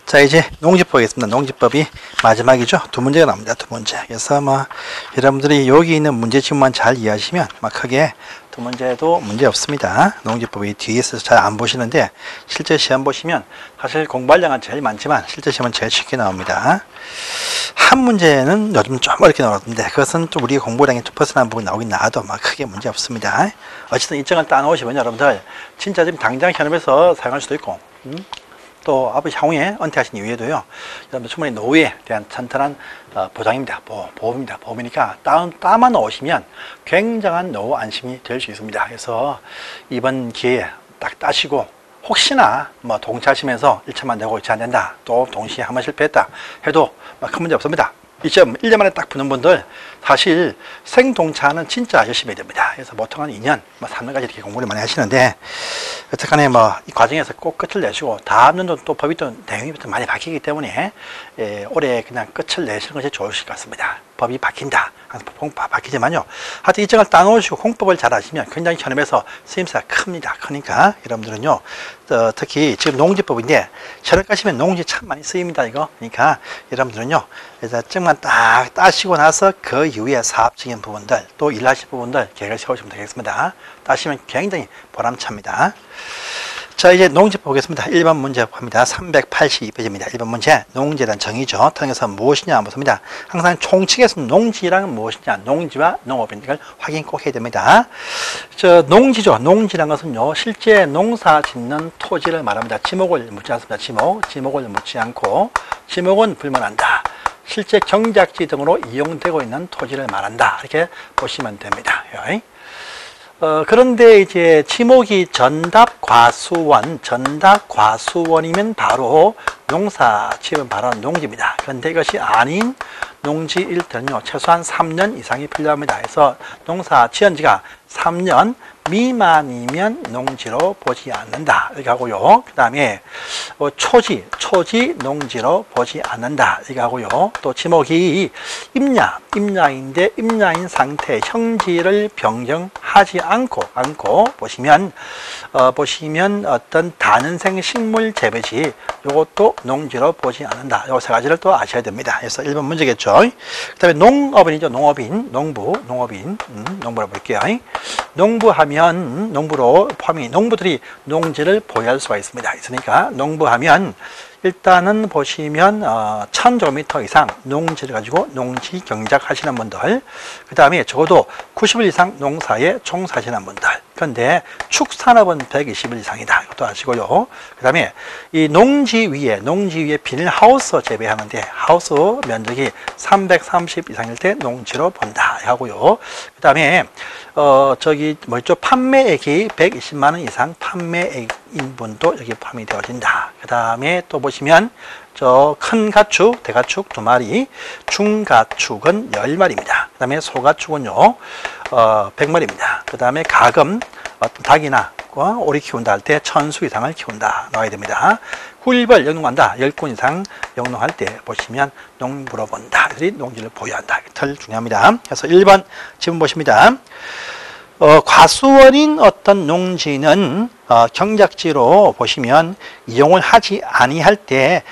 자, 이제 농지법 하겠습니다. 농지법이 마지막이죠. 두 문제가 나옵니다. 두 문제. 그래서 여러분들이 여기 있는 문제 지문만 잘 이해하시면 크게 두 문제도 문제 없습니다. 농지법이 뒤에서 잘 안 보시는데 실제 시험 보시면 사실 공부량은 제일 많지만 실제 시험은 제일 쉽게 나옵니다. 한 문제는 요즘 좀 어렵게 나오는데 그것은 좀 우리 공부량이 좀 벗어난 부분이 나오긴 나와도 크게 문제 없습니다. 어쨌든 일정을 따놓으시면 여러분들 진짜 지금 당장 현업에서 사용할 수도 있고 또 앞으로 향후에 은퇴하신 이후에도요, 여러분들 충분히 노후에 대한 튼튼한 보장입니다. 보험입니다. 보험이니까 따만 넣으시면 굉장한 노후 안심이 될 수 있습니다. 그래서 이번 기회에 딱 따시고 혹시나 동차하시면서 1차만 내고 2차 안 된다, 또 동시에 한번 실패했다 해도 큰 문제 없습니다. 2점 1년 만에 딱 붙는 분들 사실 생동차는 진짜 열심히 해야 됩니다. 그래서 보통 한 2년, 3년까지 이렇게 공부를 많이 하시는데 어쨌거나 이 과정에서 꼭 끝을 내시고 다음 년도 또 법이 또 내용이 또 많이 바뀌기 때문에 올해 그냥 끝을 내시는 것이 좋으실 것 같습니다. 법이 바뀐다. 바뀌지만요. 하여튼 일정을 따놓으시고 공법을 잘 하시면 굉장히 현업에서 쓰임새가 큽니다. 그러니까 여러분들은요, 특히 지금 농지법인데 현업 가시면 농지 참 많이 쓰입니다. 이거. 그러니까 여러분들은요, 일정만 딱 따시고 나서 그 이후에 사업적인 부분들 또 일하실 부분들 계획을 세우시면 되겠습니다. 따시면 굉장히 보람찹니다. 자, 이제 농지법 보겠습니다. 1번 문제 합니다. 382페이지입니다. 1번 문제, 농지에 대한 정의죠. 통해서 무엇이냐 묻습니다. 항상 총칙에서 농지란 무엇이냐, 농지와 농업인 이걸 확인 꼭 해야 됩니다. 농지죠. 농지란 것은요, 실제 농사 짓는 토지를 말합니다. 지목을 묻지 않습니다. 지목을 묻지 않고, 지목은 불문한다. 실제 경작지 등으로 이용되고 있는 토지를 말한다. 이렇게 보시면 됩니다. 그런데 이제 지목이 전답과수원이면 바로 농사 지으면 바로 농지입니다. 그런데 이것이 아닌 농지일 때는요, 최소한 3년 이상이 필요합니다. 그래서 농사 지은 지가 3년 미만이면 농지로 보지 않는다. 이렇게 하고요. 그 다음에 초지 농지로 보지 않는다. 이렇게 하고요. 또 지목이 임야인데 임야인 상태 형지를 변경하지 않고 보시면 어떤 다는생 식물 재배지 이것도 농지로 보지 않는다. 요 세 가지를 또 아셔야 됩니다. 그래서 1번 문제겠죠. 그 다음에 농업인이죠. 농부로 볼게요. 농부하면 농부로 포함이 농부들이 농지를 보유할 수가 있으니까 농부하면 일단은 보시면 1000제곱미터 이상 농지를 가지고 농지 경작하시는 분들, 그 다음에 적어도 90일 이상 농사에 종사하시는 분들. 그런데 축산업은 120일 이상이다. 이것도 아시고요. 그 다음에 이 농지 위에 비닐하우스 재배하는데 하우스 면적이 330 이상일 때 농지로 본다 하고요. 그 다음에 판매액이 120만 원 이상 판매액인 분도 여기 포함이 되어진다. 그 다음에 또 보시면 큰 가축, 대가축 2마리, 중가축은 10마리입니다. 그 다음에 소가축은요 100마리입니다. 그 다음에 가금, 닭이나 오리 키운다 할 때 1000수 이상을 키운다 나와야 됩니다. 꿀벌 영농한다, 10군 이상 영농할 때 보시면 농부로 본다. 그들이 농지를 보유한다. 털 중요합니다. 그래서 1번 지문 보십니다. 과수원인 어떤 농지는 경작지로 보시면 이용을 하지 아니할 때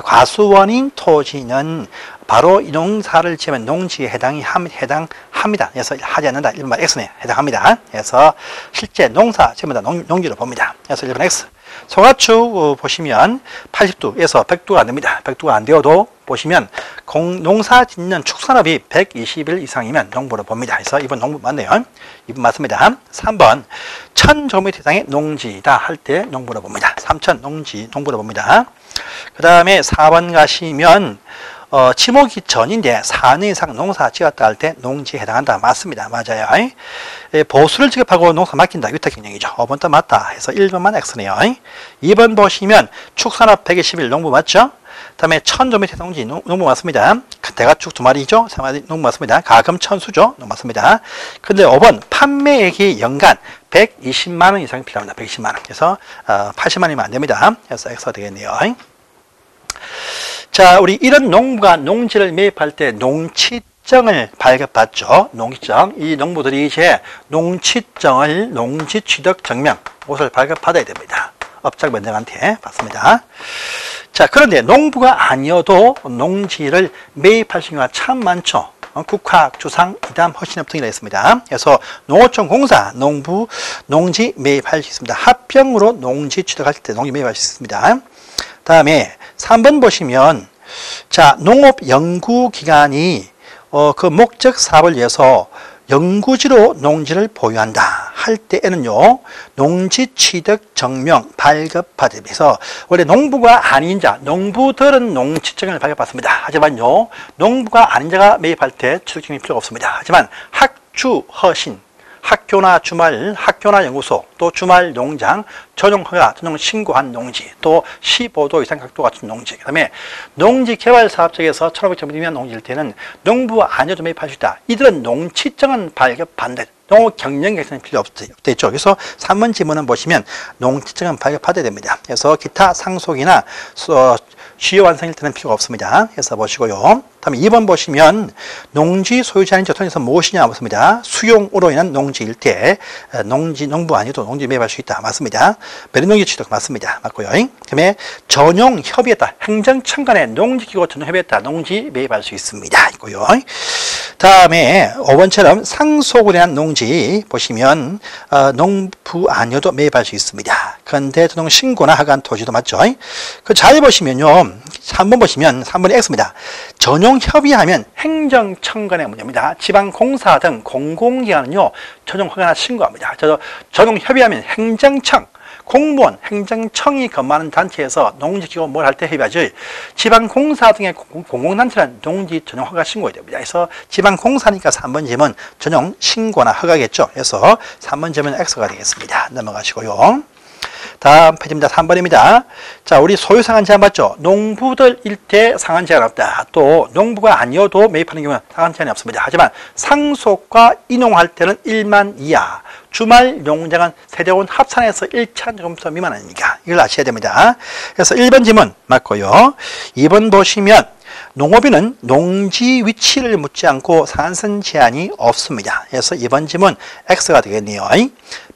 과수원인 토지는 바로 이 농사를 지으면 농지에 해당합니다. 그래서 하지 않는다. 1번 X네. 해당합니다. 그래서 실제 농사 지으면 농지로 봅니다. 그래서 1번 X. 소가축 보시면 80두에서 100두가 안 됩니다. 100두가 안 되어도 보시면 농사 짓는 축산업이 120일 이상이면 농부로 봅니다. 그래서 이번 농부 맞네요. 2번 맞습니다. 3번 1000제곱미터 이상의 농지다 할 때 농부로 봅니다. 3000 농부로 봅니다. 그 다음에 4번 가시면 지목이 전인데 4년 이상 농사 지었다 할 때 농지에 해당한다. 맞습니다. 맞아요. 보수를 지급하고 농사 맡긴다. 위탁경영이죠. 5번도 맞다. 해서 1번만 X네요. 2번 보시면 축산업 120일 농부 맞죠? 그 다음에 1000제곱미터 농지 농부 맞습니다. 대가축 2마리죠. 3마리 농부 맞습니다. 가금 1000수죠. 농부 맞습니다. 근데 5번 판매액이 연간 120만 원 이상이 필요합니다. 120만 원. 그래서 80만원이면 안 됩니다. 그래서 X가 되겠네요. 자, 우리 이런 농부가 농지를 매입할 때 농취증을 발급받죠. 농취증. 이 농부들이 이제 농취증을 농지취득증명, 이것을 발급받아야 됩니다. 업자면장한테 받습니다. 자, 그런데 농부가 아니어도 농지를 매입할 수 있는 경우가 참 많죠. 국학, 주상, 이담, 허신업 등이라 했습니다. 그래서 농어촌 공사, 농부, 농지 매입할 수 있습니다. 합병으로 농지 취득할 때 농지 매입할 수 있습니다. 다음에 3번 보시면, 자, 농업연구기관이 그 목적 사업을 위해서 연구지로 농지를 보유한다 할 때에는요, 농지 취득 증명 발급받기 위해서, 원래 농부가 아닌 자, 농부들은 농지증을 발급받습니다. 하지만요, 농부가 아닌 자가 매입할 때 취득증이 필요가 없습니다. 하지만 학주, 허신, 학교나 주말, 학교나 연구소, 또 주말 농장, 전용 허가, 전용 신고한 농지, 또 15도 이상 각도 갖춘 농지, 그 다음에 농지 개발 사업 쪽에서 1,500점이면 농지일 때는 농부가 아니어도 매입할 수 있다. 이들은 농지증은 발급받는다. 농업 경영 계획서는 필요 없겠죠. 그래서 3번 지문은 보시면 농지증은 발급받아야 됩니다. 그래서 기타 상속이나 시효 완성일 때는 필요가 없습니다. 그래서 보시고요. 다음에 2번 보시면 농지 소유자인 조건에서 무엇이냐 묻습니다. 수용으로 인한 농지일 때 농부 아니어도 농지 매입할 수 있다. 맞습니다. 매립농지 취득 맞습니다. 맞고요. 그다음에 전용 협의에 따라 행정청 간의 농지기구 전용 협의에 따라 농지 매입할 수 있습니다. 있고요. 다음에 5번처럼 상속으로 인한 농지 보시면 농부 아니어도 매입할 수 있습니다. 그런데 전용 신고나 하관 토지도 맞죠. 그 잘 보시면요. 3번 보시면 3번이 X입니다. 전용 협의하면 행정청 간의 문제입니다. 지방공사 등 공공기관은요, 전용 허가나 신고합니다. 전용 협의하면 행정청, 공무원, 행정청이 근무하는 단체에서 농지기구 뭘 할 때 협의하죠. 지방공사 등의 공공단체는 농지 전용 허가 신고해야 됩니다. 그래서 지방공사니까 3번 지문 전용 신고나 허가겠죠. 그래서 3번 지문은 X가 되겠습니다. 넘어가시고요. 다음 페이지입니다. 3번입니다. 자, 우리 소유상한 제한 봤죠? 농부들 일대 상한 제한 없다. 또 농부가 아니어도 매입하는 경우는 상한 제한이 없습니다. 하지만 상속과 인용할 때는 1만 이하, 주말 농장은 세대원 합산해서 1차 점수 미만 아닙니까? 이걸 아셔야 됩니다. 그래서 1번 지문 맞고요. 2번 보시면 농업인은 농지 위치를 묻지 않고 상한선 제한이 없습니다. 그래서 2번 지문 X가 되겠네요.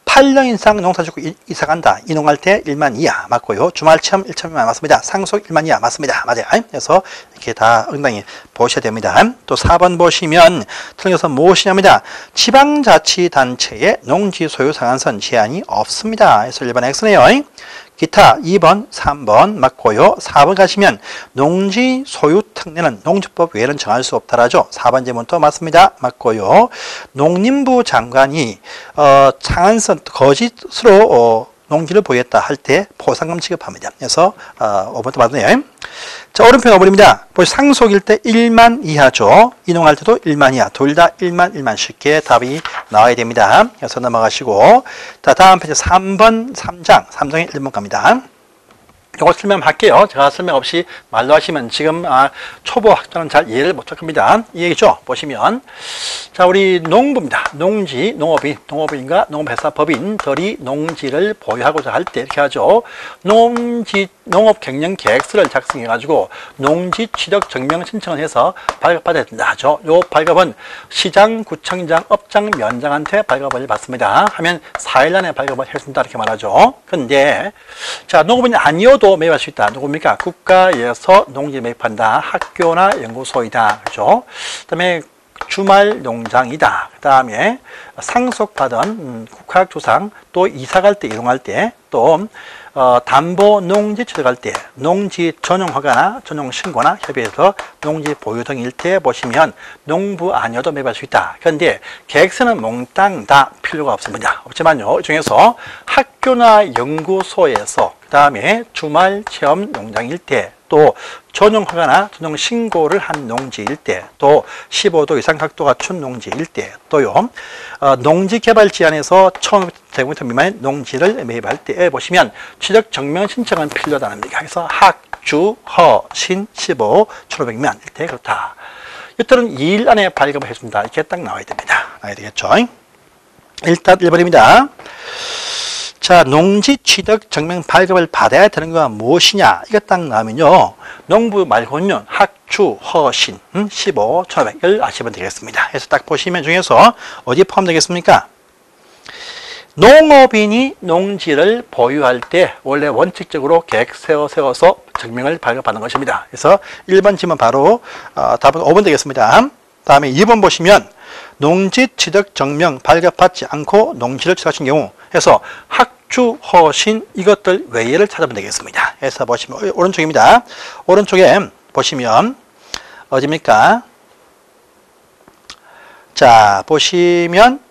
8년 이상 농사짓고 이사간다. 이농할 때 1만 이하 맞고요. 주말 체험 1,000만 맞습니다. 상속 1만 이하 맞습니다. 맞아요. 그래서 이렇게 다 응당히 보셔야 됩니다. 또 4번 보시면 틀려서 무엇이냐입니다. 지방자치단체의 농지 소유 상한선 제한이 없습니다. 그래서 1번 X네요. 기타 2번, 3번 맞고요. 4번 가시면 농지 소유 특례는 농지법 외에는 정할 수 없다라죠. 4번 제문도 맞습니다. 맞고요. 농림부 장관이 상한선 거짓으로 농지를 보였다 할 때 포상금 지급합니다. 그래서 5번도 맞네요. 자, 오른편 5번입니다. 상속일 때 1만 이하죠. 이농할 때도 1만 이하. 둘 다 1만 쉽게 답이 나와야 됩니다. 그래서 넘어가시고. 자, 다음 페이지 3번 3장의 1번 갑니다. 이거 설명할게요. 제가 설명 없이 말로 하시면 지금 초보 학자는 잘 이해를 못할 겁니다. 이 얘기죠. 보시면 자, 우리 농부입니다. 농지, 농업인과 농업회사법인들이 농지를 보유하고자 할 때 이렇게 하죠. 농업 경영 계획서를 작성해 가지고 농지 취득 증명 신청을 해서 발급받아야 된다 하죠. 요 발급은 시장, 구청장, 업장, 면장한테 발급을 받습니다. 하면 4일 안에 발급을 해준다 이렇게 말하죠. 근데 자, 농업인이 아니어도 매입할 수 있다. 누굽니까? 국가에서 농지 매입한다. 학교나 연구소이다. 그죠? 그 다음에 주말 농장이다. 그 다음에 상속받은 국학조상, 또 이사 갈 때, 이동할 때, 또 담보 농지 취득할 때 농지 전용 허가나 전용 신고나 협의해서 농지 보유 등일 때 보시면 농부 아니어도 매입할 수 있다. 그런데 계획서는 몽땅 다 필요가 없습니다. 없지만요, 이 중에서 학교나 연구소에서 그 다음에 주말 체험 농장일 때, 또 전용 허가나 전용 신고를 한 농지일 때, 또 15도 이상 각도 갖춘 농지일 때, 또요 농지 개발 제한에서 1,500제곱미터 미만의 농지를 매입할 때 보시면 취득 증명 신청은 필요하다는 겁니다. 그래서 학, 주, 허, 신, 15, 1,500미만일 때 그렇다. 이때는 2일 안에 발급을 해준다. 이렇게 딱 나와야 됩니다. 나와야 되겠죠. 일단 1번입니다. 자, 농지 취득 증명 발급을 받아야 되는 건 무엇이냐? 이거 딱 나오면요, 농부 말고는 학주, 허신, 15, 1,500을 아시면 되겠습니다. 그래서 딱 보시면 중에서 어디에 포함되겠습니까? 농업인이 농지를 보유할 때 원래 원칙적으로 계획 세워서 증명을 발급하는 것입니다. 그래서 1번 지문 바로 답은 5번 되겠습니다. 다음에 2번 보시면 농지 취득 증명 발급받지 않고 농지를 취득하신 경우 해서 학주, 허신 이것들 외에를 찾아보면 되겠습니다. 해서 보시면 오른쪽입니다. 오른쪽에 보시면 어디입니까? 자, 보시면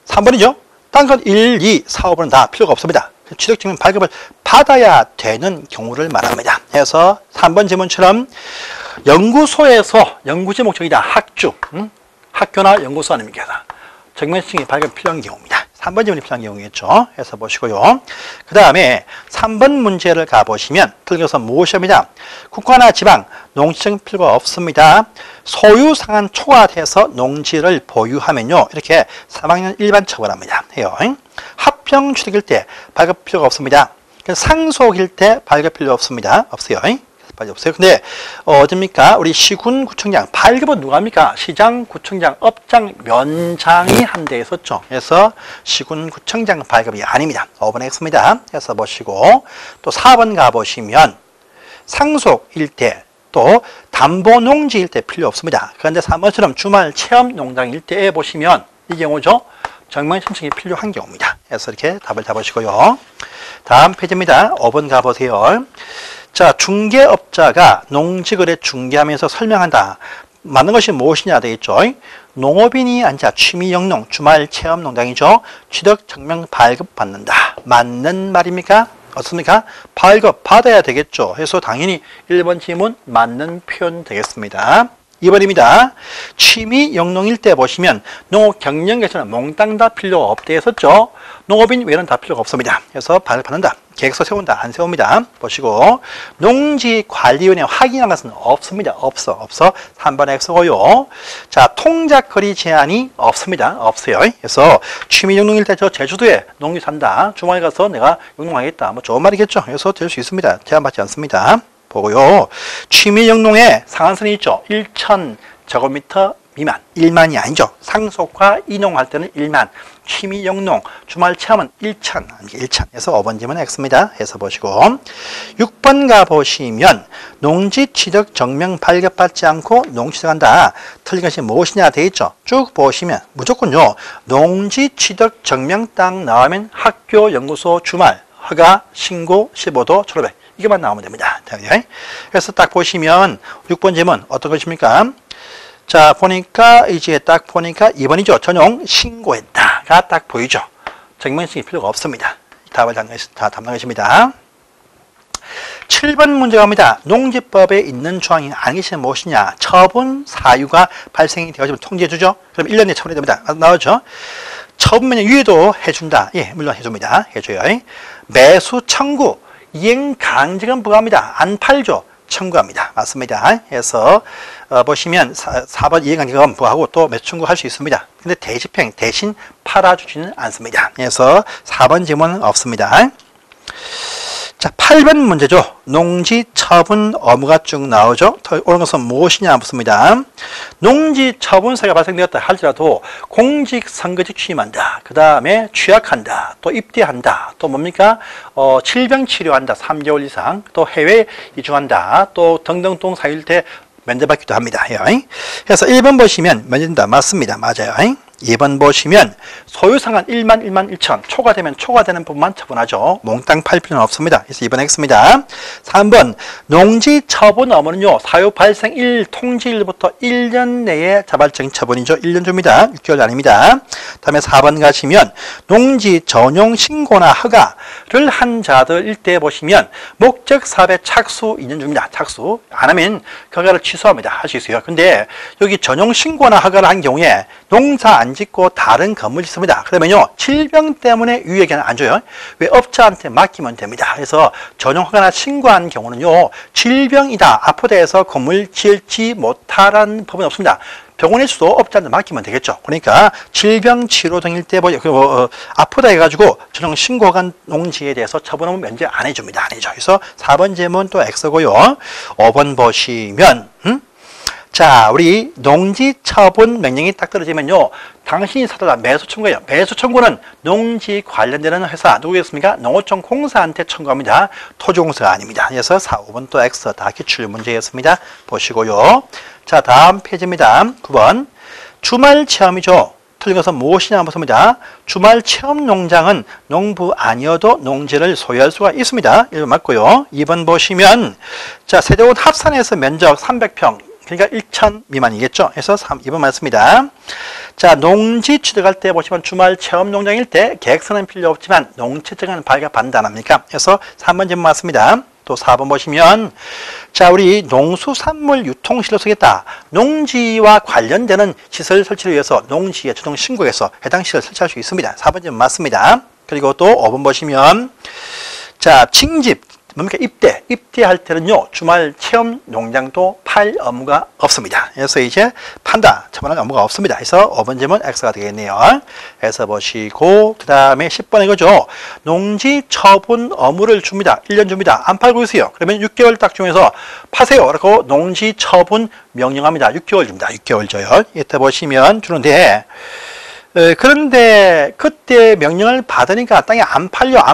3번이죠. 딴 것 1, 2, 4, 5번은 다 필요가 없습니다. 취득증명 발급을 받아야 되는 경우를 말합니다. 그래서 3번 지문처럼 연구소에서 연구지 목적이다. 학주, 학교나 연구소 아닙니까? 증명증이 발급 필요한 경우입니다. 3번 지문이 필요한 경우겠죠. 해서 보시고요. 그 다음에 3번 문제를 가보시면 틀려서 무엇입니다. 국가나 지방 농지증 필요가 없습니다. 소유상한 초과돼서 농지를 보유하면요. 이렇게 3학년 일반 처벌합니다. 해요. 합병 취득일 때 발급 필요가 없습니다. 상속일 때 발급 필요 없습니다. 없어요. 없어요. 근데 어딥니까? 우리 시군구청장 발급은 누가 합니까? 시장, 구청장, 업장, 면장이 한 대 있었죠. 그래서 시군구청장 발급이 아닙니다. 5번 X입니다. 해서 보시고 또 4번 가보시면 상속일 때 또 담보농지일 때 필요 없습니다. 그런데 3번처럼 주말 체험농장일 때에 보시면 이 경우죠. 정명 신청이 필요한 경우입니다. 그래서 이렇게 답을 잡으시고요. 다음 페이지입니다. 5번 가보세요. 자, 중개업자가 농지거래 중개하면서 설명한다. 맞는 것이 무엇이냐 되겠죠. 농업인이 앉아 취미영농, 주말 체험농장이죠. 취득 증명 발급 받는다. 맞는 말입니까? 어떻습니까? 발급 받아야 되겠죠. 그래서 당연히 1번 지문 맞는 표현 되겠습니다. 2번입니다. 취미 영농일 때 보시면 농업 경영에서는 몽땅 다 필요가 없대 했었죠. 농업인 외에는 다 필요가 없습니다. 그래서 발급받는다. 계획서 세운다. 안 세웁니다. 보시고 농지관리위원회 확인한 것은 없습니다. 없어. 3번 X고요. 자, 통작거리 제한이 없습니다. 없어요. 그래서 취미 영농일 때 저 제주도에 농지 산다. 주말에 가서 내가 영농하겠다. 뭐 좋은 말이겠죠. 그래서 될 수 있습니다. 제한받지 않습니다. 보고요. 취미 영농에 상한선이 있죠. 1,000 제곱미터 미만. 1만이 아니죠. 상속과 이농할 때는 1만. 취미 영농, 주말 체험은 1,000. 1,000에서 5번 지문 X입니다. 해서 보시고 6번 가보시면 농지 취득 증명 발급받지 않고 농지 취득한다. 틀린 것이 무엇이냐 되어 있죠. 쭉 보시면 무조건요. 농지 취득 증명 딱 나오면 학교, 연구소, 주말, 허가, 신고, 15도, 졸업액. 이것만 나오면 됩니다. 그래서 딱 보시면 6번 지문 어떤 것입니까? 자, 이제 딱 보니까 2번이죠. 전용 신고했다가 딱 보이죠. 증명증이 필요가 없습니다. 답을 담는 것입니다. 7번 문제 갑니다. 농지법에 있는 조항이 아닌 것이 무엇이냐? 처분 사유가 발생이 되어지면 통지해주죠. 그럼 1년 내에 처분이 됩니다. 나오죠. 처분명령 유예도 해준다. 예, 물론 해줍니다. 해줘요. 매수 청구. 이행 강제금 부과합니다. 안 팔죠. 청구합니다. 맞습니다. 그래서 보시면 4번 이행 강제금 부과하고 또 매수 청구할 수 있습니다. 근데 대집행 대신 팔아주지는 않습니다. 그래서 4번 지문은 없습니다. 자, 8번 문제죠. 농지 처분 의무가 쭉 나오죠. 옳은 것은 무엇이냐 묻습니다. 농지 처분사가 발생되었다 할지라도 공직선거직 취임한다. 그 다음에 취약한다. 또 입대한다. 또 뭡니까? 질병 치료한다. 3개월 이상. 또 해외 이주한다. 또 등등등 사유일 때 면제받기도 합니다. 그래서 1번 보시면 면제된다. 맞습니다. 맞아요. 2번 보시면 소유상한 1만 1천 초과되면 초과되는 부분만 처분하죠. 몽땅 팔 필요는 없습니다. 그래서 2번 X입니다. 3번 농지 처분 의무는요. 사유 발생 1 통지일부터 1년 내에 자발적인 처분이죠. 1년 줍니다. 6개월 아닙니다. 다음에 4번 가시면 농지 전용 신고나 허가를 한 자들일 때 보시면 목적 사업에 착수 2년 줍니다. 착수 안 하면 허가를 취소합니다. 할 수 있어요. 근데 여기 전용 신고나 허가를 한 경우에 농사 안 짓고 다른 건물이 있습니다. 그러면요 질병 때문에 유예기간 안 줘요. 왜 업자한테 맡기면 됩니다. 그래서 전용 허가나 신고한 경우는요 질병이다 아프다 해서 건물 지을지 못하라는 법은 없습니다. 병원에서도 업자한테 맡기면 되겠죠. 그러니까 질병 치료 등일 때 아프다 해가지고 전용 신고한 농지에 대해서 처분은 면제 안 해줍니다. 안 해줘. 그래서 4번 질문 또 X고요. 5번 보시면 자, 우리 농지 처분 명령이 딱 떨어지면요, 당신이 사달라 매수 청구예요. 매수 청구는 농지 관련되는 회사 누구겠습니까? 농어촌 공사한테 청구합니다. 토지공사가 아닙니다. 그래서 4, 5번 또 X 다 기출 문제였습니다. 보시고요. 자, 다음 페이지입니다. 9번 주말 체험이죠. 틀린 것은 무엇이냐 묻습니다. 주말 체험 농장은 농부 아니어도 농지를 소유할 수가 있습니다. 1번 맞고요. 2번 보시면 자, 세대원 합산해서 면적 300평 그러니까 1,000 미만이겠죠. 그래서 2번 맞습니다. 자, 농지 취득할 때 보시면 주말 체험 농장일 때 계획서는 필요 없지만 농지증은 발급한다 안 합니까? 그래서 3번 질문 맞습니다. 또 4번 보시면 자, 우리 농수산물 유통시설을 쓰겠다. 농지와 관련되는 시설 설치를 위해서 농지에 주동 신고해서 해당 시설 설치할 수 있습니다. 4번 질문 맞습니다. 그리고 또 5번 보시면 자, 징집 뭡니까? 입대할 때는요, 주말 체험 농장도 팔 업무가 없습니다. 그래서 이제 판다, 처분할 업무가 없습니다. 그래서 5번 질문 X가 되겠네요. 그래서 보시고, 그 다음에 10번 이거죠. 농지 처분 업무를 줍니다. 1년 줍니다. 안 팔고 있어요. 그러면 6개월 딱 중에서 파세요. 그리고 농지 처분 명령합니다. 6개월 줍니다. 6개월 줘요. 이때 보시면 주는데, 그런데 그때 명령을 받으니까 땅이 안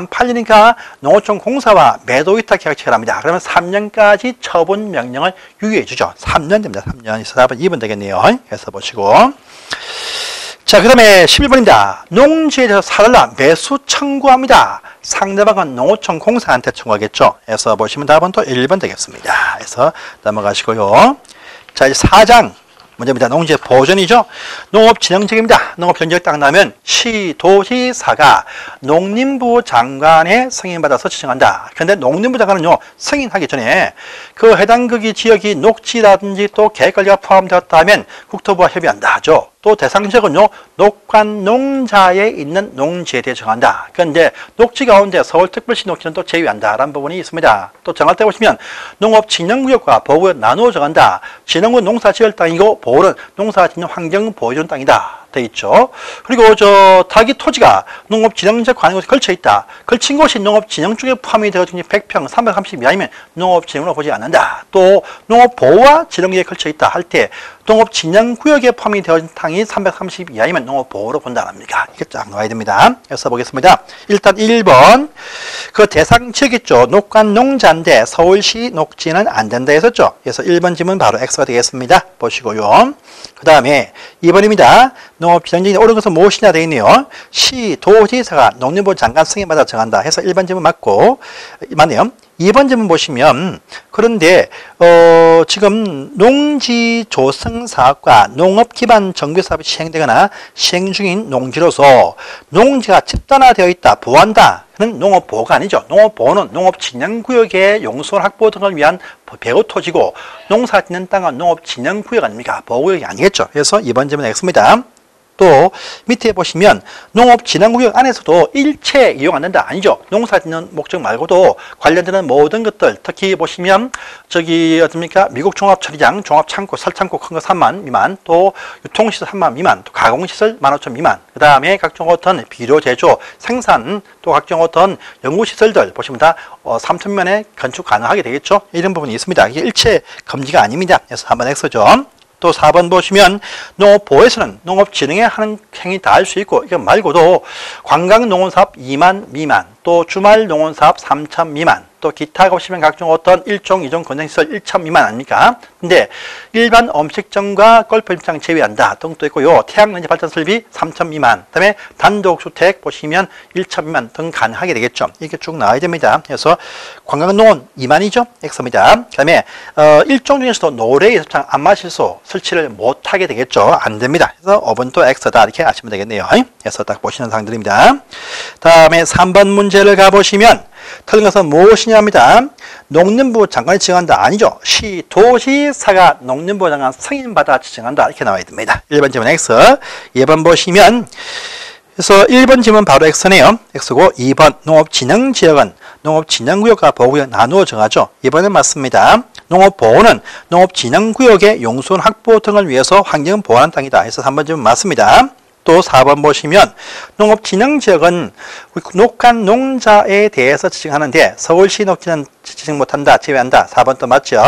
팔리니까 농어촌 공사와 매도위탁 계약 체결합니다. 그러면 3년까지 처분 명령을 유예해 주죠. 3년 됩니다. 3년. 4번, 2번 되겠네요. 그래서 보시고. 자, 그 다음에 11번입니다. 농지에 대해서 사달라 매수 청구합니다. 상대방은 농어촌 공사한테 청구하겠죠. 그래서 보시면 답은 또 1번 되겠습니다. 그래서 넘어가시고요. 자, 이제 4장. 문제입니다. 농지의 보존이죠. 농업진흥청입니다. 농업전지역 딱 나면 시도지사가 농림부 장관의 승인받아서 지정한다. 그런데 농림부 장관은요, 승인하기 전에 그 해당 거기 지역이 녹지라든지 또 계획관리가 포함되었다면 국토부와 협의한다 하죠. 또 대상 지역은요, 녹관 농자에 있는 농지에 대해 정한다. 그런데 녹지 가운데 서울특별시 녹지는 또 제외한다라는 부분이 있습니다. 또 정할 때 보시면 농업진흥구역과 보호구역 나누어 정한다. 진흥구는 농사 지을 땅이고 보호는 농사 짓는 환경 보호해주는 땅이다. 돼 있죠. 그리고 자기 토지가 농업진흥적 관할 곳에 걸쳐 있다. 걸친 곳이 농업진흥 쪽에 포함이 되어진 100평, 330 이하이면 농업진흥으로 보지 않는다. 또 농업보호와 진흥구역에 걸쳐 있다 할 때 농업진흥구역에 포함이 되어진 땅이 330 이하이면 농업보호로 본다 안 합니까? 이게 쫙 나와야 됩니다. 그래서 보겠습니다. 일단 1번 그 대상 지역 있죠. 녹관 농자인데 서울시 녹지는 안 된다 했었죠. 그래서 1번 질문 바로 X가 되겠습니다. 보시고요. 그 다음에 2번입니다. 농업진흥청이 옳은 것은 무엇이냐 되어 있네요. 시도지사가 농림부 장관 승인받아 정한다 해서 1번 질문 맞고 맞네요. 2번 질문 보시면 그런데 지금 농지조성사업과 농업기반 정비사업이 시행되거나 시행 중인 농지로서 농지가 집단화되어 있다, 보호한다. 그는 농업보호가 아니죠. 농업보호는 농업진흥구역의 용수 확보 등을 위한 배후토지고 농사 짓는 땅은 농업진흥구역 아닙니까? 보호구역이 아니겠죠. 그래서 2번 질문 X입니다. 또 밑에 보시면 농업진흥구역 안에서도 일체 이용 안 된다. 아니죠. 농사 짓는 목적 말고도 관련되는 모든 것들 특히 보시면 저기 어떻습니까? 미국 종합처리장, 종합창고, 설창고 큰 거 3만 미만, 또 유통시설 3만 미만, 또 가공시설 15,000 미만, 그 다음에 각종 어떤 비료 제조, 생산, 또 각종 어떤 연구시설들 보시면 다 3,000 미만에 건축 가능하게 되겠죠. 이런 부분이 있습니다. 이게 일체 금지가 아닙니다. 그래서 한번 X죠. 또 4번 보시면 농업보호에서는 농업진흥에 하는 행위 다 할 수 있고 이거 말고도 관광농원사업 2만 미만, 또 주말 농원사업 3,000 미만, 또 기타 보시면 각종 어떤 1종, 2종 건강시설 1,000 미만 아닙니까? 근데 일반 음식점과 골프임장 제외한다 등도 있고요. 태양능지 발전 설비 3,000 미만, 그다음에 단독주택 보시면 1,000 미만 등 가능하게 되겠죠. 이렇게 쭉 나와야 됩니다. 그래서 관광농원 2만이죠. X입니다. 그다음에 일종 중에서도 노래 예습장 안마실소 설치를 못하게 되겠죠. 안 됩니다. 그래서 5번 또 X다 이렇게 아시면 되겠네요. 그래서 딱 보시는 사항들입니다. 다음에 3번 문제를 가보시면 틀린 것은 무엇이냐 합니다. 농림부 장관이 지정한다. 아니죠. 시도지사가 농림부 장관 승인받아 지정한다. 이렇게 나와야 됩니다. 1번 질문 X. 2번 보시면 그래서 1번 질문 바로 X네요. X고 2번 농업진흥지역은 농업진흥구역과 보호구역 나누어 정하죠. 2번은 맞습니다. 농업보호는 농업진흥구역의 용수원 확보 등을 위해서 환경을 보호하는 땅이다. 해서 3번 질문 맞습니다. 또 4번 보시면 농업진흥지역은 녹관 농자에 대해서 지정하는데 서울시 녹지는 지정 못한다, 제외한다. 4번 또 맞죠?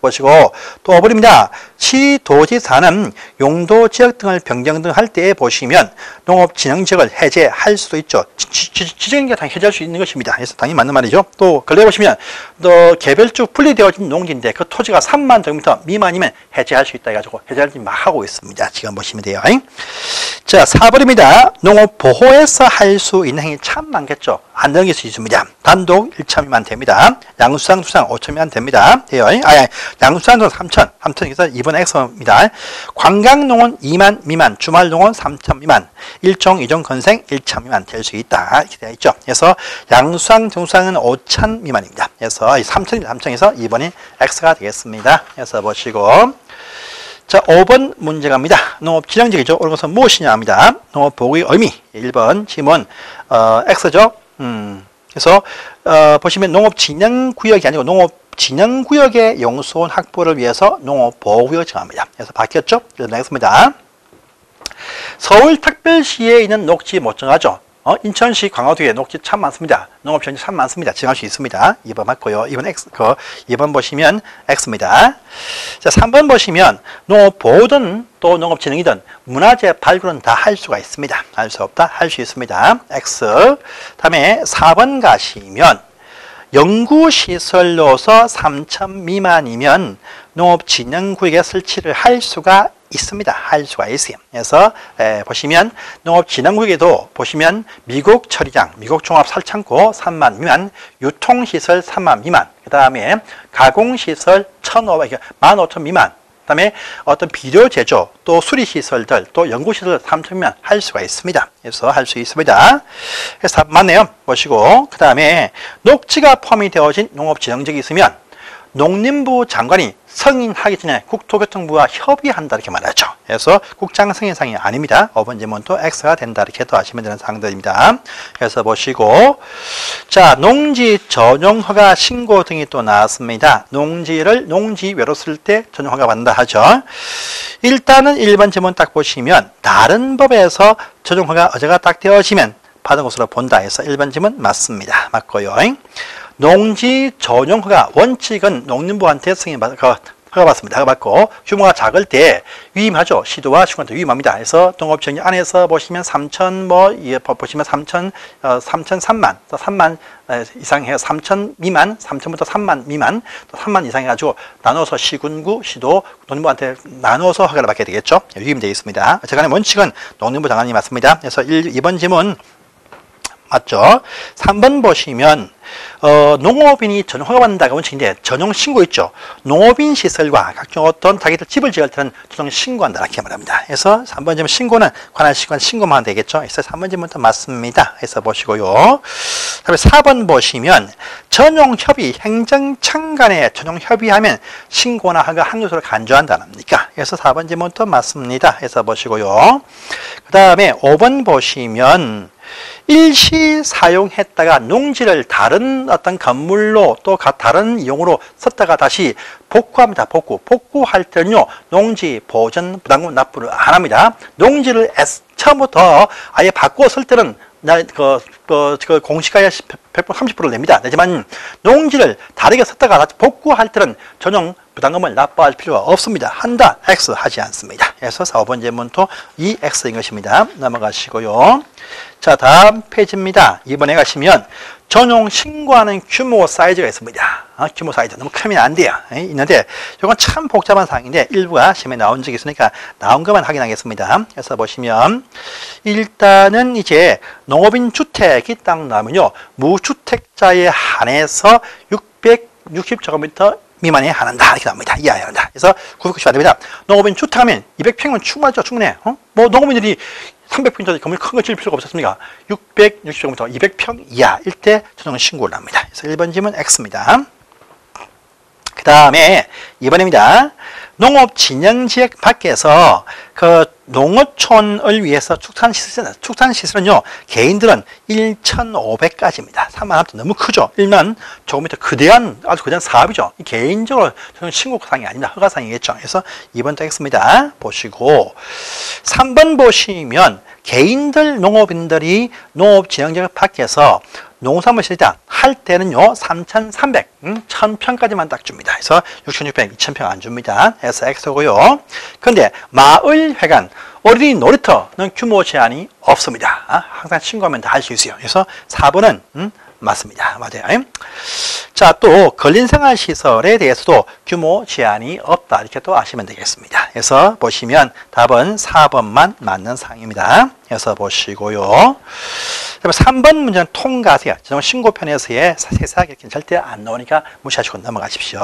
보시고 또 5번입니다. 시도지사는 용도 지역 등을 변경 등 할 때에 보시면 농업진흥지역을 해제할 수도 있죠. 지정인가 당연히 해제할 수 있는 것입니다. 그래서 당연히 맞는 말이죠. 또 근래 보시면 또 개별적 분리되어진 농지인데 그 토지가 3만 제곱미터 미만이면 해제할 수 있다 해가지고 해제를 지금 막 하고 있습니다. 지금 보시면 돼요. 자, 4번입니다. 농업 보호에서 할 수 있는 행위 참 많겠죠. 안 되는 게 있습니다. 단독 1천 미만 됩니다. 양수상, 수상 5천 미만 됩니다. 양수상 3천, 3천에서 2번 X입니다. 관광농원 2만 미만, 주말농원 3천 미만, 일종, 이종, 건생 1천 미만 될 수 있다. 이렇게 되어 있죠. 그래서 양수상, 정수상은 5천 미만입니다. 그래서 3천입니다. 3천에서 2번이 X가 되겠습니다. 그래서 보시고. 자, 5번 문제 갑니다. 농업진흥지역이죠. 옳은 것은 무엇이냐 합니다. 농업보호의 의미. 1번 지문 X죠. 그래서 보시면 농업진흥구역이 아니고 농업진흥구역의 영수원 확보를 위해서 농업보호구역 정합니다. 그래서 바뀌었죠. 1번 X입니다. 서울특별시에 있는 녹지 못 정하죠. 인천시 광화도에 녹지 참 많습니다. 농업지역이 참 많습니다. 정할 수 있습니다. 2번 맞고요. 2번 X, 2번 보시면 X입니다. 자, 3번 보시면 농업보호든 또 농업진흥이든 문화재 발굴은 다 할 수가 있습니다. 할 수 없다? 할 수 있습니다. X. 다음에 4번 가시면 연구시설로서 3천 미만이면 농업진흥구역에 설치를 할 수가 있습니다. 할 수가 있어요. 그래서 보시면 농업진흥구역에도 보시면 미국 처리장, 미국 종합살창고 3만 미만, 유통시설 3만 미만, 그 다음에 가공시설 15,000 미만, 그 다음에 어떤 비료 제조, 또 수리시설들, 또 연구시설 3천 미만 할 수가 있습니다. 그래서 할 수 있습니다. 그래서 맞네요. 보시고 그 다음에 녹지가 포함이 되어진 농업진흥지역이 있으면 농림부 장관이 승인하기 전에 국토교통부와 협의한다 이렇게 말하죠. 그래서 국장 승인사항이 아닙니다. 5번 지문도 X가 된다 이렇게 또 아시면 되는 사항들입니다. 그래서 보시고 자, 농지 전용허가 신고 등이 또 나왔습니다. 농지를 농지외로 쓸 때 전용허가 받는다 하죠. 일단은 1번 지문 딱 보시면 다른 법에서 전용허가 어제가 딱 되어지면 받은 것으로 본다 해서 1번 지문 맞습니다. 맞고요. 농지 전용허가 원칙은 농림부한테 허가받습니다. 허가받고 규모가 작을 때 위임하죠. 시도와 시군한테 위임합니다. 그래서 농업지역 안에서 보시면 3천 보시면 3천 3만 이상 해서 3천 미만, 3천부터 3만 미만, 또 3만 이상 해가지고 나눠서 시군구, 시도, 농림부한테 나눠서 허가를 받게 되겠죠. 위임되어 있습니다. 어쨌든 원칙은 농림부 장관이 맞습니다. 그래서 2번 지문 맞죠? 3번 보시면 농업인이 전용 허가받는다가 원칙인데 전용 신고 있죠. 농업인 시설과 각종 어떤 자기들 집을 지을 때는 전용 신고한다 이렇게 말합니다. 그래서 3번 지문 신고는 관할 시간 신고만 하면 되겠죠. 그래서 3번 지문도 맞습니다. 해서 보시고요. 다음에 4번 보시면 전용 협의 행정청 간에 전용 협의하면 신고나 허가 항요소를 간주한다는 겁니까? 그래서 4번 지문도 맞습니다. 해서 보시고요. 그 다음에 5번 보시면 일시 사용했다가 농지를 다른 어떤 건물로 또 다른 이용으로 썼다가 다시 복구합니다. 복구할 때는요, 농지 보전 부담금 납부를 안 합니다. 농지를 처음부터 아예 바꾸어 쓸 때는 공시가의 30%를 냅니다. 내지만 농지를 다르게 썼다가 다시 복구할 때는 전용 부담금을 납부할 필요가 없습니다. 한다, X 하지 않습니다. 그래서 4번 질문도 이 X인 것입니다. 넘어가시고요. 자, 다음 페이지입니다. 이번에 가시면 전용 신고하는 규모 사이즈가 있습니다. 규모 사이즈 너무 크면 안 돼요. 있는데 이건 참 복잡한 사항인데 일부가 시험에 나온 적이 있으니까 나온 것만 확인하겠습니다. 그래서 보시면 일단은 이제 농업인 주택이 딱 나오면요, 무주택자에 한해서 660제곱미터 미만에 한한다 이렇게 나옵니다. 이하에 한다. 그래서 990안 됩니다. 농업인 주택하면 200평이면 충분하죠. 충분해. 뭐 농업인들이 300평짜리 건물 큰 거 지을 필요가 없었습니까? 660제곱미터 200평 이하일 때 전용 신고를 합니다. 그래서 1번 지문 X입니다. 그 다음에 2번입니다. 농업진흥지역 밖에서 그 농어촌을 위해서 축산시설은요, 개인들은 1,500까지입니다. 3만 합도 너무 크죠. 1만 조금부터 아주 거대한 사업이죠. 개인적으로 저는 신고사항이 아닙니다. 허가사항이겠죠. 그래서 2번도 X입니다. 보시고 3번 보시면 개인들 농업인들이 농업진흥지역 밖에서 농사물 실다 할 때는요 3,300, 1,000평까지만 딱 줍니다. 그래서 6,600, 2,000평 안 줍니다. 그래서 X고요. 그런데 마을 회관, 어린이 놀이터는 규모 제한이 없습니다. 항상 신고하면 다 할 수 있어요. 그래서 4번은 맞습니다. 맞아요. 자, 또 근린생활시설에 대해서도 규모 제한이 없다. 이렇게 또 아시면 되겠습니다. 그래서 보시면 답은 4번만 맞는 사항입니다. 그래서 보시고요. 3번 문제는 통과하세요. 전용 신고편에서의 세세하게 절대 안 나오니까 무시하시고 넘어가십시오.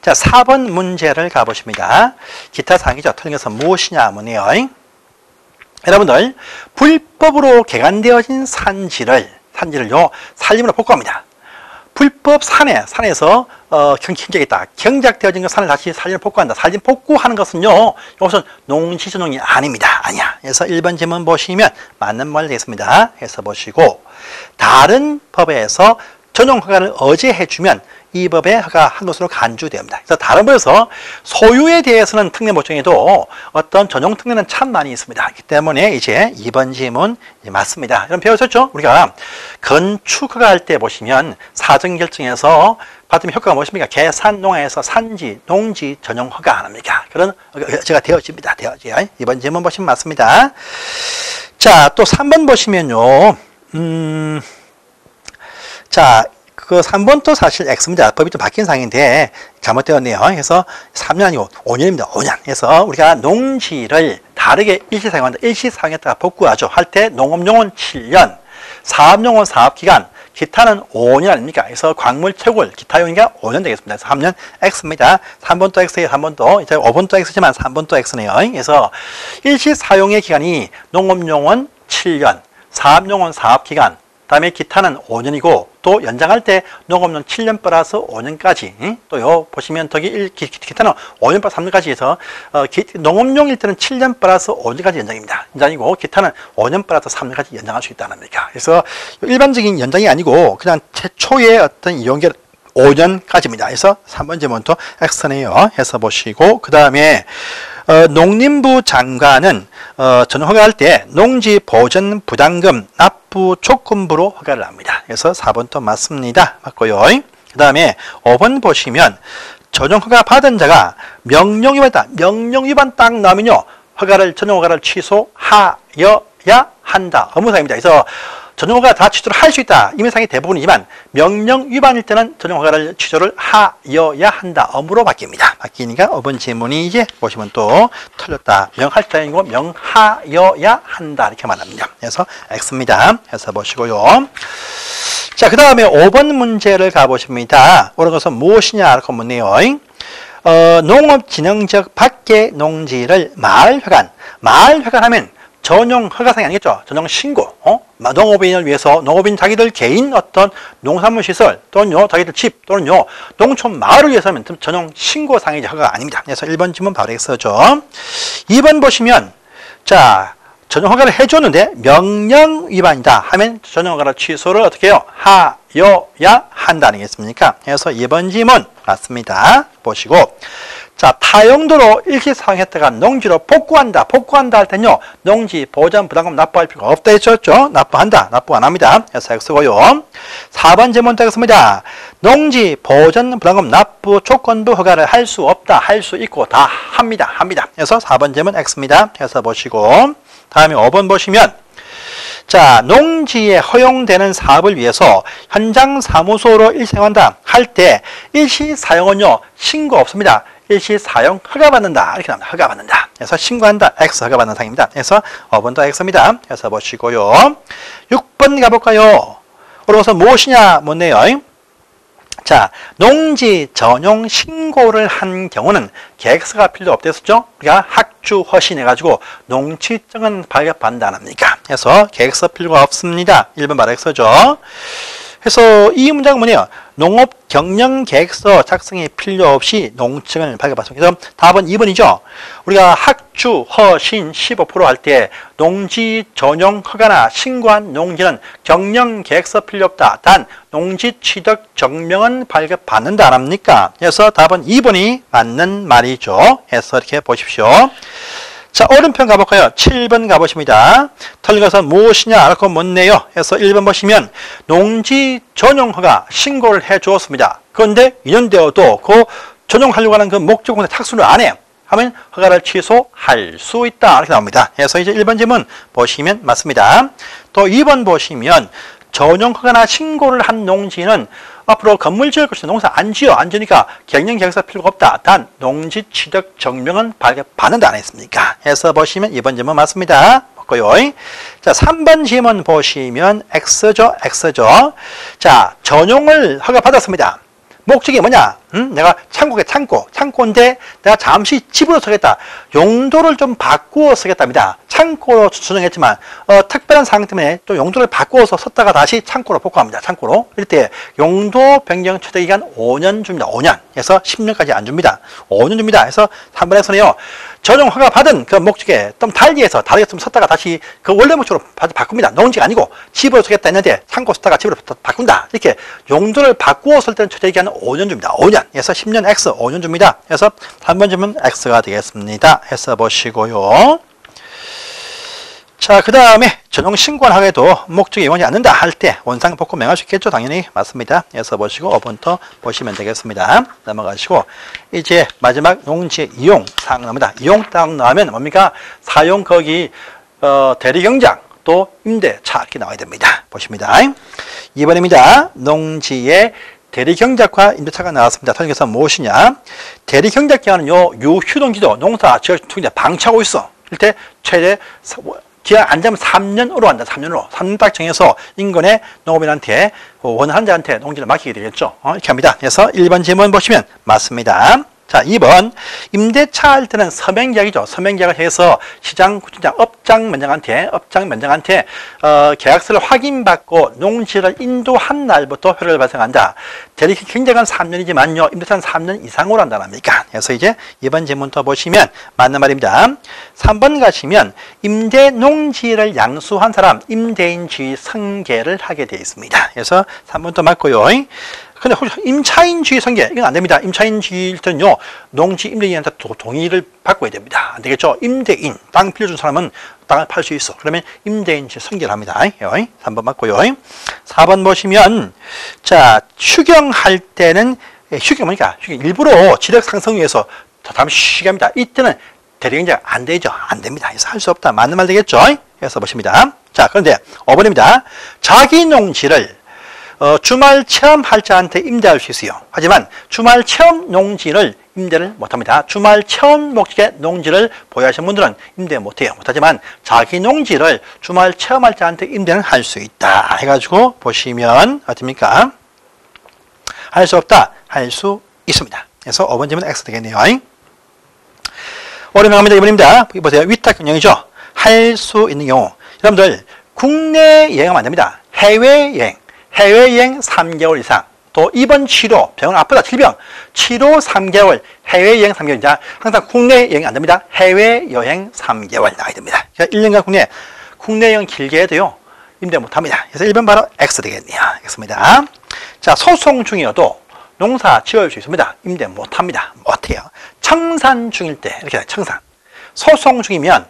자, 4번 문제를 가보십니다. 기타 사항이죠. 틀린 것은 무엇이냐 하면요. 여러분들, 불법으로 개간되어진 산지를요, 산림으로 복구합니다. 불법 산에서 경작했다. 경작되어진 그 산을 다시 산림으로 복구한다. 산림 복구하는 것은요, 이것은 농지전용이 아닙니다. 아니야. 그래서 1번 질문 보시면 맞는 말 되겠습니다. 해서 보시고, 다른 법에서 전용 허가를 어제해주면 이 법에 허가한 것으로 간주됩니다. 그래서 다른 법에서 소유에 대해서는 특례 못 정해도 어떤 전용 특례는 참 많이 있습니다. 그렇기 때문에 이제 2번 질문 맞습니다. 여러분 배우셨죠? 우리가 건축 허가할 때 보시면 사전결정에서 받으면 효과가 무엇입니까? 계산농화에서 산지, 농지 전용 허가 안 합니까? 그런 제가 되어집니다. 되어져요. 2번 질문 보시면 맞습니다. 자, 또 3번 보시면요. 자, 그 3번도 사실 X입니다. 법이 좀 바뀐 상황인데 잘못되었네요. 그래서 3년 아니고 5년입니다. 5년. 그래서 우리가 농지를 다르게 일시 사용한다. 일시 사용했다가 복구하죠. 할 때 농업용은 7년, 사업용은 사업기간, 기타는 5년 아닙니까? 그래서 광물 채굴, 기타용이니까 5년 되겠습니다. 그래서 3년 X입니다. 3번도 X예요. 3번도. 이제 5번도 X지만 3번도 X네요. 그래서 일시 사용의 기간이 농업용은 7년, 사업용은 사업기간, 다음에 기타는 5년이고 또 연장할 때 농업용 7년 플러스 5년까지 또요 보시면 저기 기타는 5년 플러스 3년까지 해서 농업용일 때는 7년 플러스 5년까지 연장입니다. 연장이고 기타는 5년 플러스 3년까지 연장할 수 있다는 겁니다. 그래서 일반적인 연장이 아니고 그냥 최초의 어떤 이용기 5년까지입니다. 그래서 3번 질문도 X네요. 해서 보시고 그 다음에 농림부 장관은 전용 허가할 때 농지 보전 부담금 납부 조건부로 허가를 합니다. 그래서 4번도 맞습니다. 맞고요. 그 다음에 5번 보시면 전용 허가 받은 자가 명령 위반이다. 명령 위반 딱 나오면요 전용 허가를 취소하여야 한다. 의무사항입니다. 그래서 전용 허가 다 취소를 할 수 있다. 임의사항이 대부분이지만 명령 위반일 때는 전용 허가를 취소를 하여야 한다. 의무로 바뀝니다. 바뀌니까 5번 질문이 이제 보시면 또 틀렸다. 명할 때 아니고 명하여야 한다. 이렇게 말합니다. 그래서 X입니다. 해서 보시고요. 자, 그 다음에 5번 문제를 가보십니다. 옳은 것은 무엇이냐? 라고 묻네요. 농업진흥지역 밖의 농지를 마을회관하면 전용 허가상이 아니겠죠. 전용 신고. 농업인을 위해서 농업인 자기들 개인 어떤 농산물 시설 또는요 자기들 집 또는요 농촌 마을을 위해서는 전용 신고상의 허가가 아닙니다. 그래서 1번 질문 바로 X죠. 2번 보시면 자 전용 허가를 해줬는데 명령 위반이다 하면 전용 허가를 취소를 어떻게 해요? 하여야 한다 아니겠습니까? 그래서 2번 질문 맞습니다. 보시고 자, 타용도로 일시 사용했다가 농지로 복구한다 할 때는요, 농지 보전 부담금 납부할 필요가 없다 했었죠? 납부한다. 납부 안 합니다. 그래서 X고요. 4번 질문 되겠습니다. 농지 보전 부담금 납부 조건부 허가를 할 수 없다, 할 수 있고 다 합니다. 그래서 4번 질문 X입니다. 해서 보시고, 다음에 5번 보시면, 자, 농지에 허용되는 사업을 위해서 현장 사무소로 일사용한다 할 때 일시 사용은요, 신고 없습니다. 일시 사용 허가받는다. 이렇게 나옵니다. 허가받는다. 그래서 신고한다. X 허가받는 상입니다. 그래서 5번도 X입니다. 그래서 보시고요. 6번 가볼까요? 그래서 무엇이냐 묻네요. 자, 농지 전용 신고를 한 경우는 계획서가 필요 없댔었죠? 우리가 학주 허신해가지고 농지증은 발급한다 안 합니까? 그래서 계획서 필요가 없습니다. 1번 바로 X죠. 그래서 이 문장은 뭐냐면 농업 경영 계획서 작성이 필요 없이 농증을 발급받습니다. 그래서 답은 2번이죠. 우리가 학주, 허신 15% 할 때 농지 전용 허가나 신고한 농지는 경영 계획서 필요 없다. 단 농지 취득 정명은 발급받는다 안 합니까? 그래서 답은 2번이 맞는 말이죠. 해서 이렇게 보십시오. 자, 오른편 가볼까요? 7번 가보십니다. 틀린 것은 무엇이냐? 알고 묻네요. 해서 1번 보시면 농지 전용허가 신고를 해 주었습니다. 그런데 2년 되어도 그 전용하려고 하는 그 목적공사 착수를 안 해요. 하면 허가를 취소할 수 있다. 이렇게 나옵니다. 그래서 이제 1번 질문 보시면 맞습니다. 또 2번 보시면 전용허가나 신고를 한 농지는 앞으로 건물 지을 것이 농사 안 지으니까 경영계획서 필요가 없다. 단 농지 취득 증명은 발급받는다 안 했습니까? 해서 보시면 2번 질문 맞습니다. 고요. 자, 3번 질문 보시면 X죠. X죠. 자, 전용을 허가받았습니다. 목적이 뭐냐? 내가 창고인데 내가 잠시 집으로 쓰겠다. 용도를 좀 바꾸어 쓰겠답니다. 창고로 수정했지만 특별한 상황 때문에 또 용도를 바꾸어서 썼다가 다시 창고로 복구합니다. 창고로. 이럴 때 용도 변경 최대 기간 5년 줍니다. 5년. 그래서 10년까지 안 줍니다. 5년 줍니다. 그래서 3번에서는요. 전용 허가 받은 그 목적에 좀 달리해서 다르게 좀 썼다가 다시 그 원래 목적으로 바꿉니다. 농지가 아니고 집으로 쓰겠다 했는데 창고 썼다가 집으로 바꾼다. 이렇게 용도를 바꾸어 쓸 때는 최대 기간은 5년 줍니다. 5년. 그래서 10년 X 5년 줍니다. 그래서 3번 질문 X가 되겠습니다. 해서 보시고요. 자, 그 다음에 전용 신고를 하게도 목적이 이원이 않는다 할 때 원상 복구 명할 수 있겠죠? 당연히 맞습니다. 해서 보시고 5번부터 보시면 되겠습니다. 넘어가시고 이제 마지막 농지의 이용 사항 나옵니다. 이용 딱 나오면 뭡니까? 사용 거기 대리경장 또 임대차 이렇게 나와야 됩니다. 보십니다. 2번입니다. 농지의 대리경작과 임대차가 나왔습니다. 틀린 것은 무엇이냐? 대리경작 기간은 유휴동지도 농사 지을 투기자 방치하고 있어. 이럴 때 최대 기한 안 되면 3년으로 한다. 3년으로. 3년 딱 정해서 인근의 농업인한테 원하는 자한테 농지를 맡기게 되겠죠. 이렇게 합니다. 그래서 1번 질문 보시면 맞습니다. 자, 2번 임대차 할 때는 서명계약이죠. 서명계약을 해서 시장, 구청장, 업장면장한테 계약서를 확인받고 농지를 인도한 날부터 효력을 발생한다. 대리경작은 3년이지만요. 임대차는 3년 이상으로 한다는 겁니까? 그래서 이제 2번 질문부터 보시면 맞는 말입니다. 3번 가시면 임대 농지를 양수한 사람 임대인 지위 승계를 하게 되어 있습니다. 그래서 3번부터 맞고요. 근데 임차인 지위 승계 이건 안 됩니다. 임차인 지위일 때는요 농지 임대인한테 동의를 받고야 됩니다. 안 되겠죠? 임대인 땅 빌려준 사람은 땅을 팔 수 있어. 그러면 임대인 지위 승계를 합니다. 3번 맞고요. 4번 보시면 자 휴경할 때는 휴경 뭐니까 일부러 지력 상승 위해서 잠시 쉬게 합니다. 이때는 대리경작 안 되죠. 안 됩니다. 그래서 할 수 없다. 맞는 말 되겠죠? 그래서 보십니다. 자 그런데 5번입니다. 자기 농지를 주말 체험할 자한테 임대할 수 있어요. 하지만 주말 체험 농지를 임대를 못합니다. 주말 체험 목적의 농지를 보유하시는 분들은 임대 못해요. 못하지만 자기 농지를 주말 체험할 자한테 임대는 할 수 있다. 해가지고 보시면 어떻습니까? 할 수 없다. 할 수 있습니다. 그래서 5번 질문 X 되겠네요. 어려운 강합니다. 2번입니다. 보세요. 위탁 경영이죠. 할 수 있는 경우. 여러분들 국내 여행하면 안 됩니다. 해외여행 3개월 이상. 또 입원 치료, 병원 아프다, 질병, 치료 3개월, 해외여행 3개월. 항상 국내 여행 안 됩니다. 해외여행 3개월 나가야 됩니다. 그러니까 1년간 국내 여행 길게 해도요, 임대 못 합니다. 그래서 1번 바로 X 되겠네요. X입니다. 자, 소송 중이어도 농사 지을 수 있습니다. 임대 못 합니다. 못 해요. 청산 중일 때, 이렇게 청산. 소송 중이면,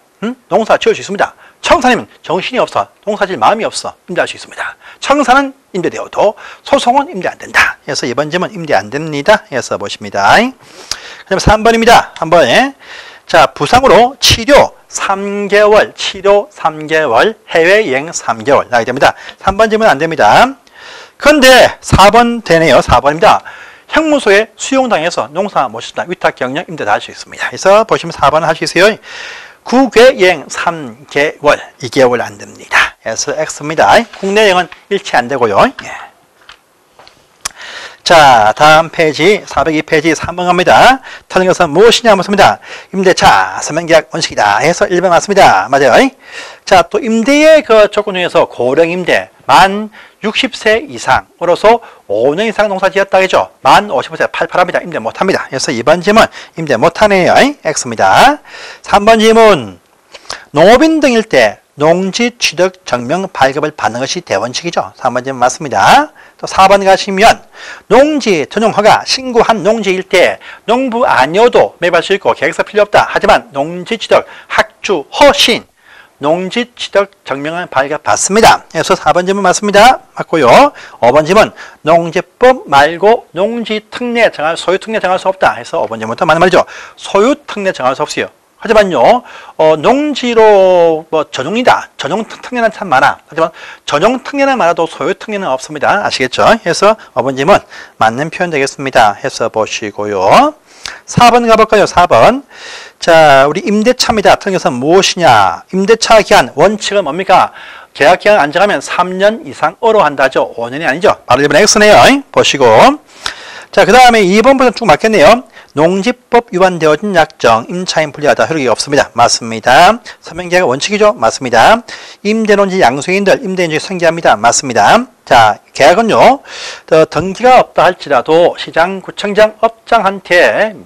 농사 지을 수 있습니다. 청산이면 정신이 없어. 농사질 마음이 없어. 임대할 수 있습니다. 청산은 임대되어도 소송은 임대 안 된다. 그래서 이번 질문 임대 안 됩니다. 해서 보십니다. 그 다음에 3번입니다. 한번 자 부상으로 치료 3개월, 해외여행 3개월 나가야 됩니다. 3번 질문 안 됩니다. 그런데 4번 되네요. 4번입니다. 형무소에 수용당해서 농사 못 짓다. 위탁 경영 임대 다 할 수 있습니다. 그래서 보시면 4번 할 수 있어요. 국외여행 3개월, 2개월 안 됩니다. 그래서 X입니다. 국내여행은 일치 안 되고요. 예. 자, 다음 페이지 402페이지 3번 갑니다. 틀린 것은 무엇이냐 묻습니다. 임대차, 서명계약 원칙이다. 해서 1번 맞습니다. 맞아요. 자, 또 임대의 그 조건 중에서 고령 임대, 만 60세 이상으로서 5년 이상 농사 지었다 하죠. 만 55세 팔팔합니다. 임대 못합니다. 그래서 2번 질문 임대 못하네요. X입니다. 3번 질문 농업인 등일 때 농지 취득 증명 발급을 받는 것이 대원칙이죠. 3번 질문 맞습니다. 또 4번 가시면 농지 전용 허가 신고한 농지일 때 농부 아니어도 매입할 수 있고 계획서 필요 없다. 하지만 농지 취득 학주 허신 농지 취득 증명을 발급받습니다. 그래서 4번 질문 맞습니다. 맞고요. 5번 질문 농지법 말고 농지 특례 정할 소유 특례 정할 수 없다. 해서 5번 질문부터 맞는 말이죠. 소유 특례 정할 수 없어요. 하지만요, 농지로 전용이다. 전용 특례는 참 많아. 하지만 전용 특례는 많아도 소유 특례는 없습니다. 아시겠죠? 그래서 5번 질문 맞는 표현 되겠습니다. 해서 보시고요. 4번 가볼까요? 4번. 자, 우리 임대차입니다. 특례에서 무엇이냐? 임대차 기한 원칙은 뭡니까? 계약 기간 안 정하면 3년 이상으로 한다죠. 5년이 아니죠. 바로 1번 X네요. 보시고. 자, 그 다음에 2번부터 쭉 맞겠네요. 농지법 위반되어진 약정, 임차인 불리하다, 효력이 없습니다. 맞습니다. 서명계약 원칙이죠. 맞습니다. 임대논지 양수인들, 임대인지 승계합니다. 맞습니다. 자, 계약은요, 등기가 없다 할지라도 시장구청장 업장한테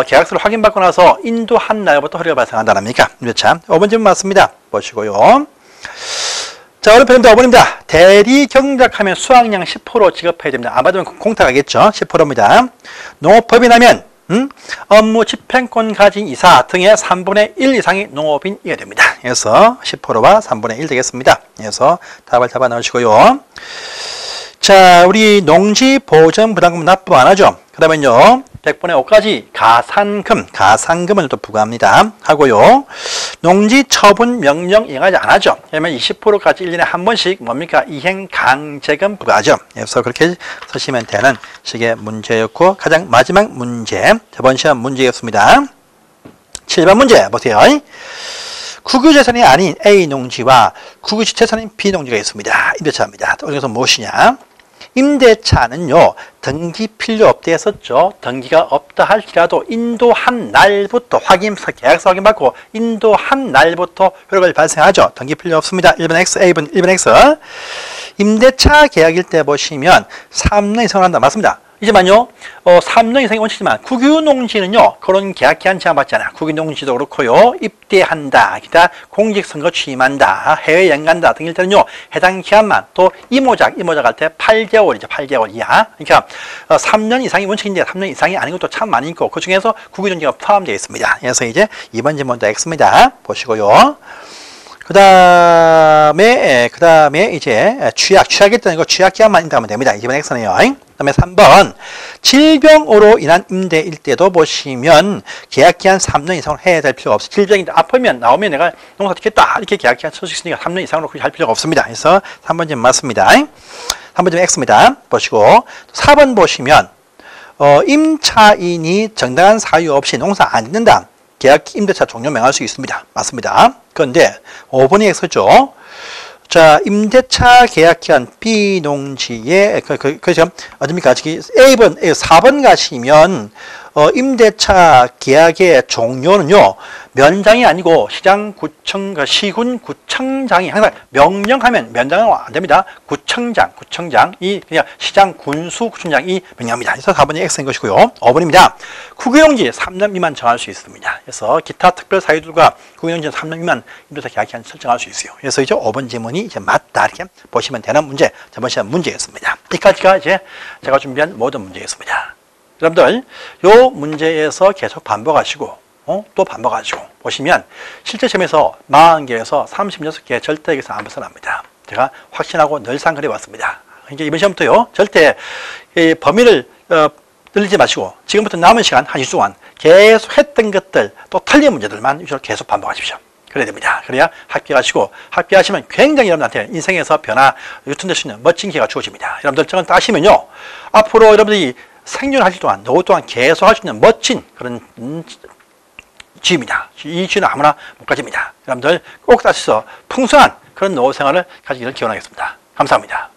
계약서를 확인받고 나서 인도한 날부터 효력이 발생한다는 겁니까? 그렇죠. 5번 질문 맞습니다. 보시고요. 자, 어려운 표현입니다. 5번입니다. 대리 경작하면 수확량 10% 지급해야 됩니다. 안 받으면 공탁하겠죠. 10%입니다. 농업법이 나면 업무 집행권 가진 이사 등의 3분의 1 이상이 농업인이어야 됩니다. 그래서 10%와 3분의 1 되겠습니다. 그래서 답을 잡아 넣으시고요. 자, 우리 농지보전부담금 납부 안 하죠. 그 다음에요, 100분의 5까지 가산금을 또 부과합니다. 하고요. 농지 처분 명령 이행하지 안 하죠. 그러면 20%까지 1년에 한 번씩 뭡니까? 이행 강제금 부과하죠. 그래서 그렇게 쓰시면 되는 식의 문제였고, 가장 마지막 문제, 저번 시간 문제였습니다. 7번 문제 보세요. 국유재산이 아닌 A 농지와 국유재산인 B 농지가 있습니다. 임대차입니다. 여기서 무엇이냐? 임대차는요, 등기 필요 없다 했었죠. 등기가 없다 할지라도 인도한 날부터 계약서 확인받고 인도한 날부터 효력을 발생하죠. 등기 필요 없습니다. 1번 X, A번 1번 X. 임대차 계약일 때 보시면 3년 이상을 한다. 맞습니다. 이지만요, 3년 이상이 원칙이지만 국유농지는요, 그런 계약 기한 제한받지 않아요. 국유농지도 그렇고요, 입대한다, 기타 공직선거 취임한다, 해외여행 간다 등일 때는요, 해당 기한만, 또 이모작 할 때 8개월이죠. 8개월 이하. 그러니까 3년 이상이 원칙인데 3년 이상이 아닌 것도 참 많이 있고, 그 중에서 국유농지가 포함되어 있습니다. 그래서 이제 2번 질문도 X입니다. 보시고요. 그 다음에 이제 취약일 때는 이거 취약기한만 인정하면 됩니다. 2번 X네요. 그 다음에 3번 질병으로 인한 임대일 때도 보시면 계약기한 3년 이상을 해야 될 필요가 없어요. 질병인데 아프면 나오면 내가 농사 짓겠다 이렇게 계약기한 쓸 수 있으니까 3년 이상으로 할 필요가 없습니다. 그래서 3번 좀 맞습니다. 3번 좀 X입니다. 보시고 4번 보시면 임차인이 정당한 사유 없이 농사 안 짓는다. 계약 임대차 종료 명할 수 있습니다. 맞습니다. 그런데 5번이 X죠. 자, 임대차 계약 기한 B 농지에 그죠? 어딥니까? 저기 A번, 4번 가시면 임대차 계약의 종료는요, 면장이 아니고 시군 구청장이 항상 명령하면 면장은 안 됩니다. 구청장이 그냥 시장 군수 구청장이 명령합니다. 그래서 4번이 X인 것이고요. 5번입니다. 국유농지 3년 미만 정할 수 있습니다. 그래서 기타 특별 사유들과 국유농지 3년 미만 임대차 계약 기한 설정할 수 있어요. 그래서 이제 5번 지문이 이제 맞다 이렇게 보시면 되는 문제, 저번 시간 문제였습니다. 여기까지가 이제 제가 준비한 모든 문제였습니다. 여러분들, 요 문제에서 계속 반복하시고, 또 반복하시고, 보시면, 실제 시험에서 40개에서 36개 절대에서 안 벗어납니다. 제가 확신하고 늘상 그래왔습니다. 이제 이번 시험부터요, 절대 범위를 늘리지 마시고, 지금부터 남은 시간, 한 2주 동안 계속 했던 것들, 또 틀린 문제들만 위주로 계속 반복하십시오. 그래야 됩니다. 그래야 합격하시고, 합격하시면 굉장히 여러분한테 인생에서 변화, 유턴될 수 있는 멋진 기회가 주어집니다. 여러분들, 저건 따시면요, 앞으로 여러분들이 생존하실 동안, 노후 동안 계속 할 수 있는 멋진 그런 지입니다. 이 지는 아무나 못 가집니다. 여러분들 꼭 따셔서 풍성한 그런 노후 생활을 가지기를 기원하겠습니다. 감사합니다.